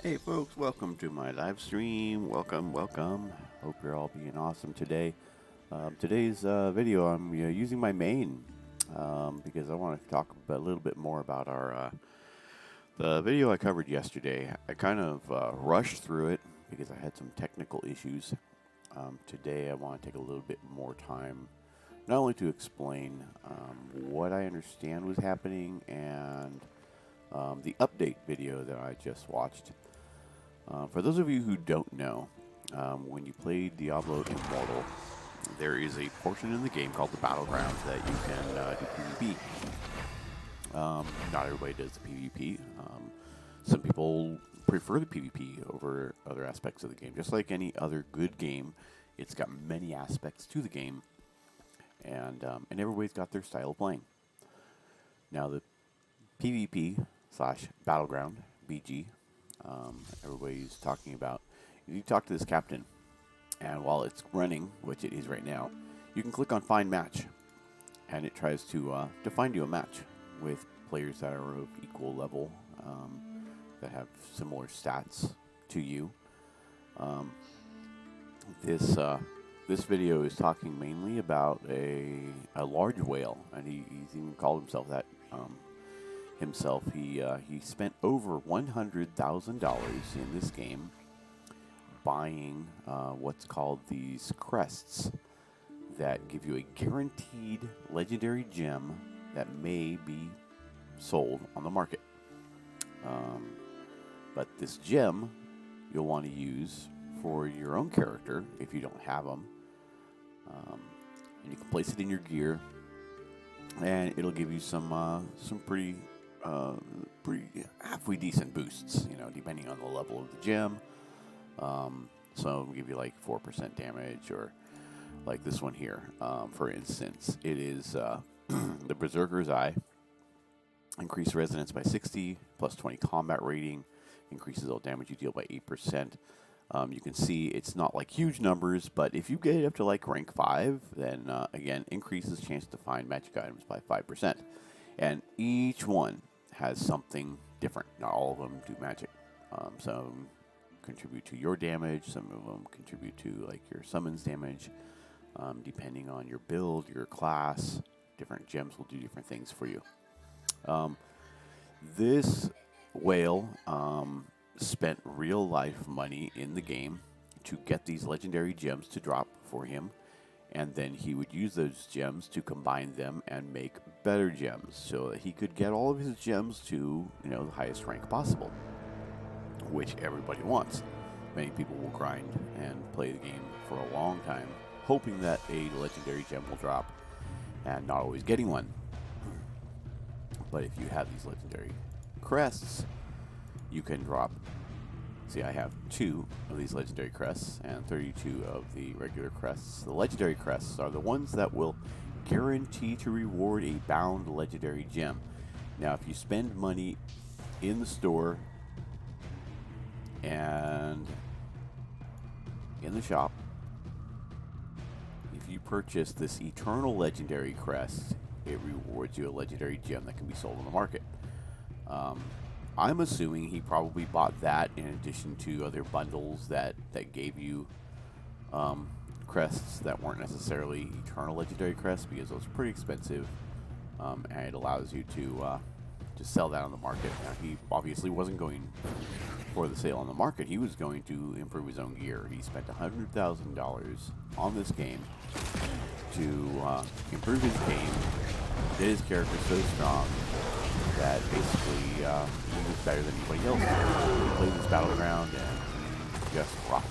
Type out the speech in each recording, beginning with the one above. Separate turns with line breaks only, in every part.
Hey folks, welcome to my live stream. Welcome. Hope you're all being awesome today. Today's video, I'm using my main because I want to talk a little bit more about our the video I covered yesterday. I kind of rushed through it because I had some technical issues. Today I want to take a little bit more time, not only to explain what I understand was happening and the update video that I just watched. For those of you who don't know, when you play Diablo Immortal, there is a portion in the game called the Battlegrounds that you can do PvP. Not everybody does the PvP. Some people prefer the PvP over other aspects of the game. Just like any other good game, it's got many aspects to the game, and everybody's got their style of playing. Now the PvP / Battleground, BG, everybody's talking about. You talk to this captain, and while it's running, which it is right now, you can click on Find Match, and it tries to find you a match with players that are of equal level, that have similar stats to you. This video is talking mainly about a large whale, and he's even called himself that. He spent over $100,000 in this game buying what's called these crests that give you a guaranteed legendary gem that may be sold on the market. But this gem you'll want to use for your own character if you don't have them, and you can place it in your gear, and it'll give you some pretty halfway decent boosts, depending on the level of the gem. So it'll give you like 4% damage, or like this one here, for instance. It is the Berserker's Eye. Increase resonance by 60, plus 20 combat rating, increases all damage you deal by 8%. You can see it's not like huge numbers, but if you get it up to like rank 5, then again, increases chance to find magic items by 5%. And each one has something different. Not all of them do magic. Some contribute to your damage, some of them contribute to like your summons damage. Depending on your build, your class, different gems will do different things for you. This whale spent real life money in the game to get these legendary gems to drop for him, and then he would use those gems to combine them and make better gems so that he could get all of his gems to the highest rank possible, which everybody wants. Many people will grind and play the game for a long time hoping that a legendary gem will drop and not always getting one. But if you have these legendary crests, you can drop. See, I have 2 of these legendary crests and 32 of the regular crests. The legendary crests are the ones that will guarantee to reward a bound legendary gem. Now, if you spend money in the store and in the shop, if you purchase this eternal legendary crest, it rewards you a legendary gem that can be sold on the market. I'm assuming he probably bought that in addition to other bundles that gave you crests that weren't necessarily eternal legendary crests, because those are pretty expensive, and it allows you to sell that on the market. Now, he obviously wasn't going for the sale on the market. He was going to improve his own gear. He spent $100,000 on this game to improve his game, get his character so strong that basically he was better than anybody else. He played this Battleground and he just rocked.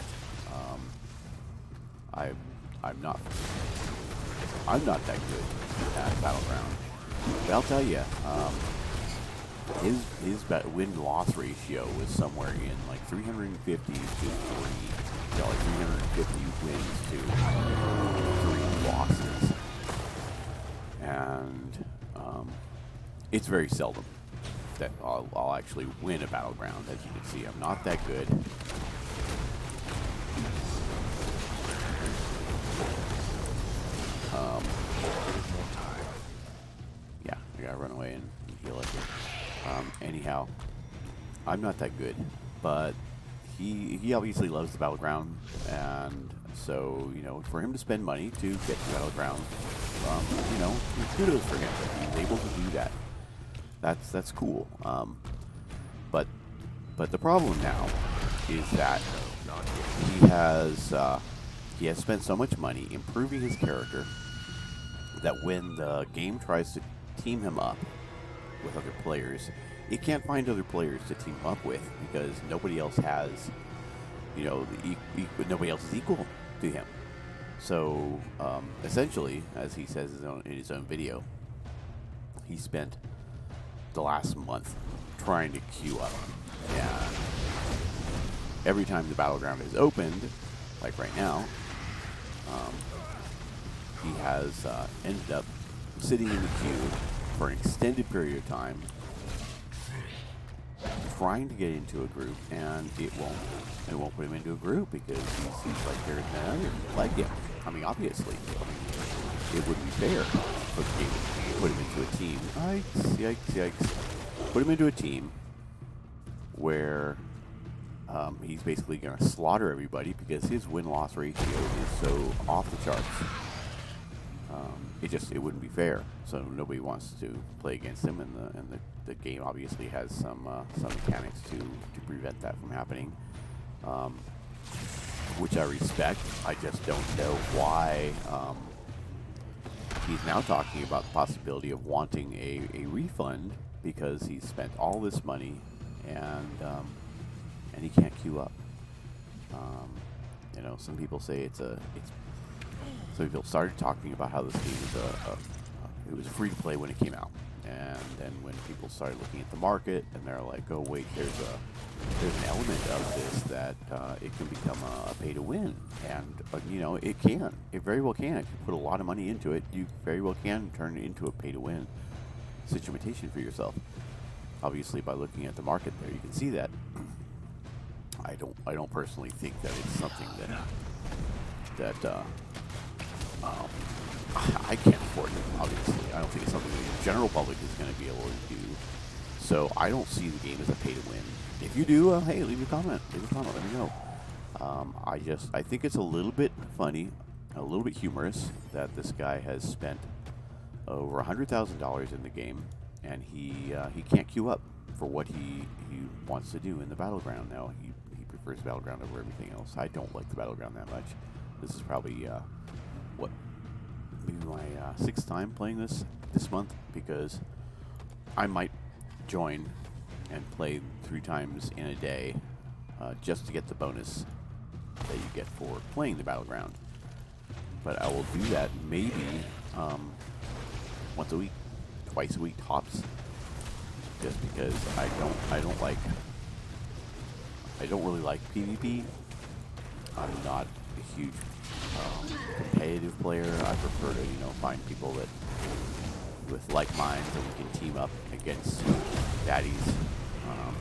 I'm not that good at Battleground, but I'll tell you, his win-loss ratio was somewhere in like 350 to 3, like 350 wins to 3 losses, and it's very seldom that I'll actually win a Battleground. As you can see, I'm not that good. Yeah, I gotta run away and heal it. Anyhow, I'm not that good but he obviously loves the battleground, and so for him to spend money to get to the battleground, kudos for him that he's able to do that. That's cool. But the problem now is that he has spent so much money improving his character that when the game tries to team him up with other players, it can't find other players to team him up with because nobody else has, nobody else is equal to him. So essentially, as he says in his own video, he spent the last month trying to queue up, and every time the battleground is opened, like right now, he has ended up sitting in the queue for an extended period of time, trying to get into a group, and it won't put him into a group because he seems like there's none like him. I mean, obviously, it wouldn't be fair for the game to put him into a team. Yikes. Put him into a team where he's basically going to slaughter everybody because his win-loss ratio is so off the charts. It wouldn't be fair. So nobody wants to play against him, and the game obviously has some mechanics to prevent that from happening, which I respect. I just don't know why he's now talking about the possibility of wanting a refund because he's spent all this money and he can't queue up. Some people say some people started talking about how this game is it was free to play when it came out, and then when people started looking at the market, and they're like, oh wait, there's an element of this that it can become a pay to win, and it very well can. If you put a lot of money into it, you very well can turn it into a pay to win situation for yourself. Obviously, by looking at the market there, you can see that. I don't personally think that it's something that I can't afford it, obviously. I don't think it's something that the general public is going to be able to do. So I don't see the game as a pay to win. If you do, hey, leave a comment. Let me know. I think it's a little bit funny, a little bit humorous that this guy has spent over $100,000 in the game, and he can't queue up for what he wants to do in the battleground. Now he prefers battleground over everything else. I don't like the battleground that much. This is probably maybe my sixth time playing this month, because I might join and play 3 times in a day just to get the bonus that you get for playing the battleground. But I will do that maybe once a week, twice a week tops, just because I don't really like PvP. I'm not a huge competitive player. I prefer to find people that with like minds that we can team up against baddies.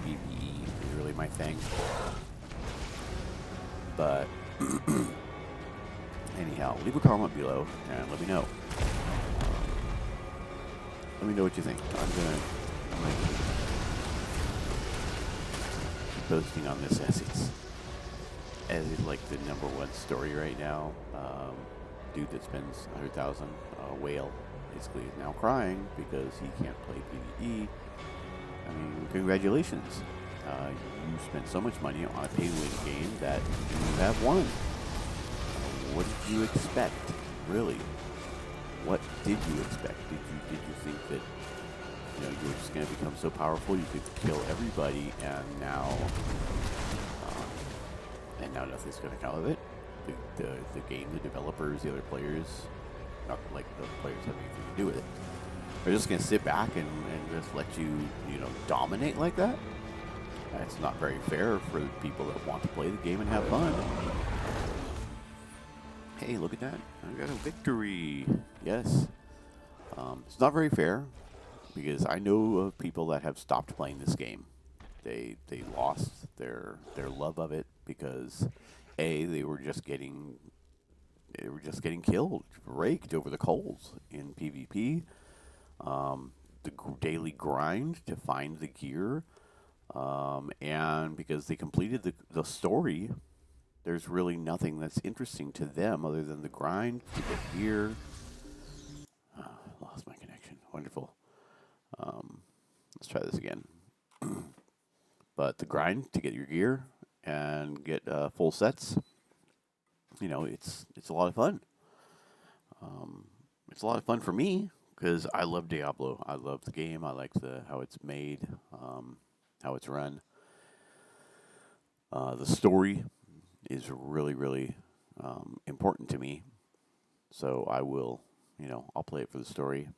PvE is really my thing. But anyhow, leave a comment below and let me know. Let me know what you think. I'm gonna keep posting on this as it's like the #1 story right now. Dude that spends 100,000, Whale, basically is now crying because he can't play PvE. I mean, congratulations. You spent so much money on a pay-to-win game that you have won. What did you expect, really? What did you expect? Did you think that you were just going to become so powerful you could kill everybody, and now nothing's going to come of it? The game, the developers, the other players, not like the players have anything to do with it. They're just going to sit back and just let you dominate like that? That's not very fair for the people that want to play the game and have fun. Hey, look at that. I got a victory. Yes. It's not very fair, because I know of people that have stopped playing this game. They lost their love of it because they were just getting killed, raked over the coals in PvP. The daily grind to find the gear, And because they completed the story, there's really nothing that's interesting to them other than the grind to get gear. Lost my connection. Wonderful. Um, let's try this again. But the grind to get your gear and get full sets, it's a lot of fun. Um, it's a lot of fun for me because I love Diablo. I love the game. I like how it's made, how it's run. The story is really, really important to me. So I'll play it for the story,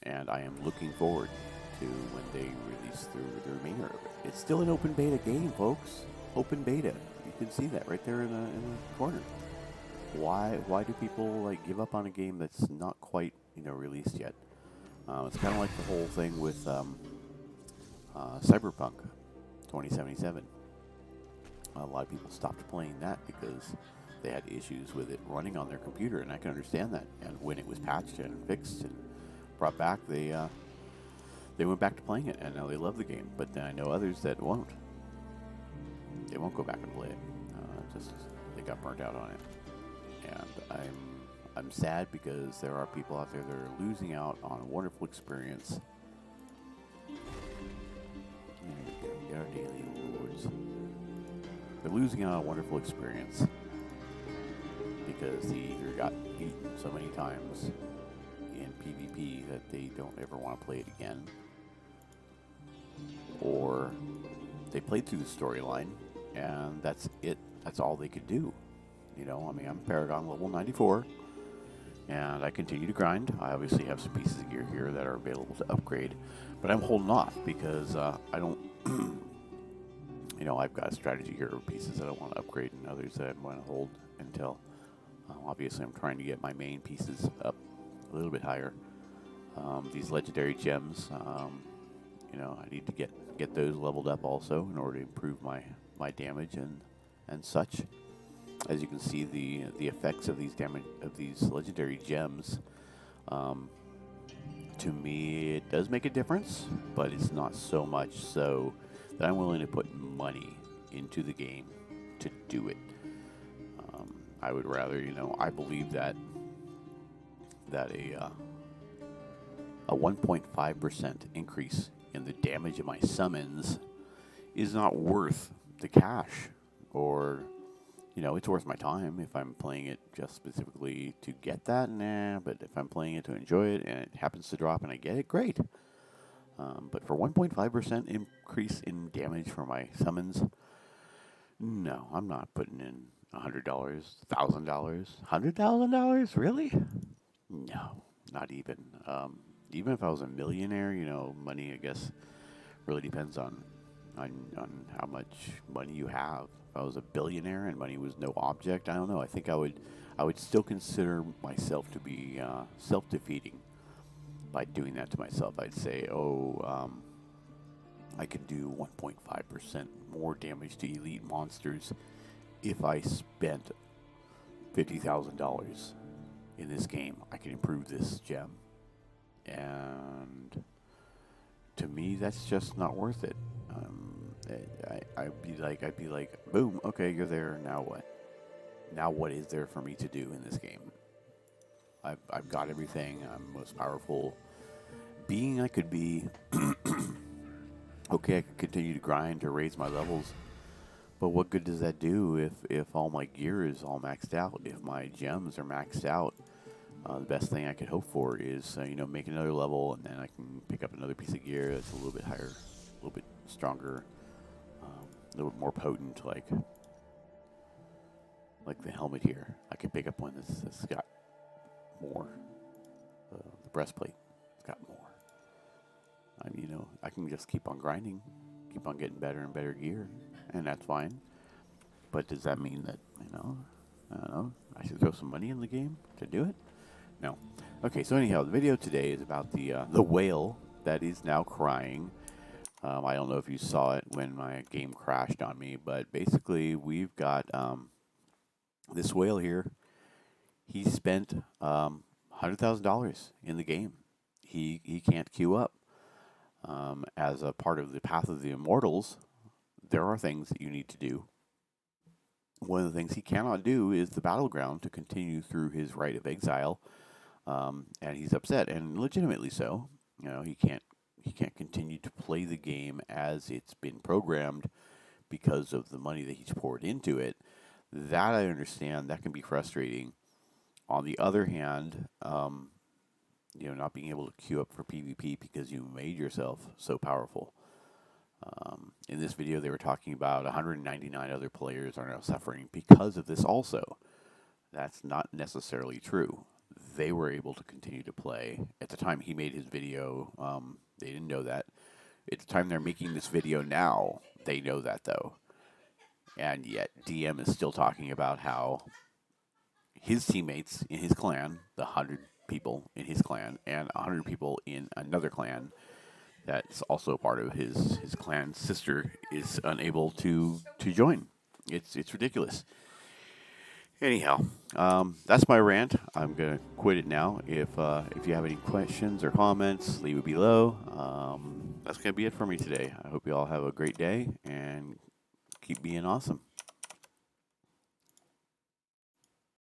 and I am looking forward to when they release the remainder of it. It's still an open beta game, folks. Open beta. You can see that right there in the corner. Why do people give up on a game that's not quite released yet? It's kind of like the whole thing with Cyberpunk 2077. A lot of people stopped playing that because they had issues with it running on their computer, and I can understand that. And when it was patched and fixed and brought back, they went back to playing it, and now they love the game. But then I know others that won't. They won't go back and play it. Just they got burnt out on it, and I'm sad because there are people out there that are losing out on a wonderful experience. Get our daily awards. They're losing out on a wonderful experience because they either got beaten so many times in PvP that they don't ever want to play it again, or they played through the storyline and that's it. That's all they could do. I'm Paragon level 94, and I continue to grind. I obviously have some pieces of gear here that are available to upgrade, but I'm holding off because I don't. I've got a strategy here of pieces that I want to upgrade and others that I want to hold until. Obviously, I'm trying to get my main pieces up a little bit higher. These legendary gems, I need to get those leveled up also in order to improve my damage and such. As you can see, the effects of these legendary gems, to me, it does make a difference, but it's not so much so that I'm willing to put money into the game to do it. I would rather, I believe that a 1.5% increase in the damage of my summons is not worth the cash, or it's worth my time if I'm playing it just specifically to get that. Nah, but if I'm playing it to enjoy it and it happens to drop and I get it, great. But for 1.5% increase in damage for my summons, no, I'm not putting in $100, $1,000, $100,000. Really? No, not even. Even if I was a millionaire, money, I guess, really depends on how much money you have. If I was a billionaire and money was no object, I don't know. I think I would still consider myself to be self-defeating by doing that to myself. I'd say, I could do 1.5% more damage to elite monsters if I spent $50,000 in this game. I can improve this gem, and to me, that's just not worth it. I'd be like, boom, okay, you're there. Now what? Now what is there for me to do in this game? I've got everything. I'm the most powerful being I could be. Okay, I could continue to grind to raise my levels, but what good does that do if all my gear is all maxed out? If my gems are maxed out, the best thing I could hope for is make another level, and then I can pick up another piece of gear that's a little bit higher, a little bit stronger, a little bit more potent, like the helmet here. I could pick up one that's got more. The breastplate, it's got more. I can just keep on grinding, keep on getting better and better gear, and that's fine. But does that mean that, I don't know, I should throw some money in the game to do it? No. Okay, so anyhow, the video today is about the whale that is now crying. I don't know if you saw it when my game crashed on me, but basically we've got this whale here. He spent $100,000 in the game. He can't queue up. as a part of the path of the immortals, there are things that you need to do. One of the things he cannot do is the battleground to continue through his rite of exile, and he's upset, and legitimately so. You know, he can't continue to play the game as it's been programmed because of the money that he's poured into it. That I understand. That can be frustrating. On the other hand, not being able to queue up for PvP because you made yourself so powerful. In this video, they were talking about 199 other players are now suffering because of this also. That's not necessarily true. They were able to continue to play. At the time he made his video, they didn't know that. At the time they're making this video now, they know that though. And yet DM is still talking about how his teammates in his clan, the 100 people in his clan, and 100 people in another clan that's also part of his clan sister is unable to join. It's ridiculous. Anyhow, that's my rant. I'm gonna quit it now. If you have any questions or comments, leave it below. That's gonna be it for me today. I hope you all have a great day and keep being awesome.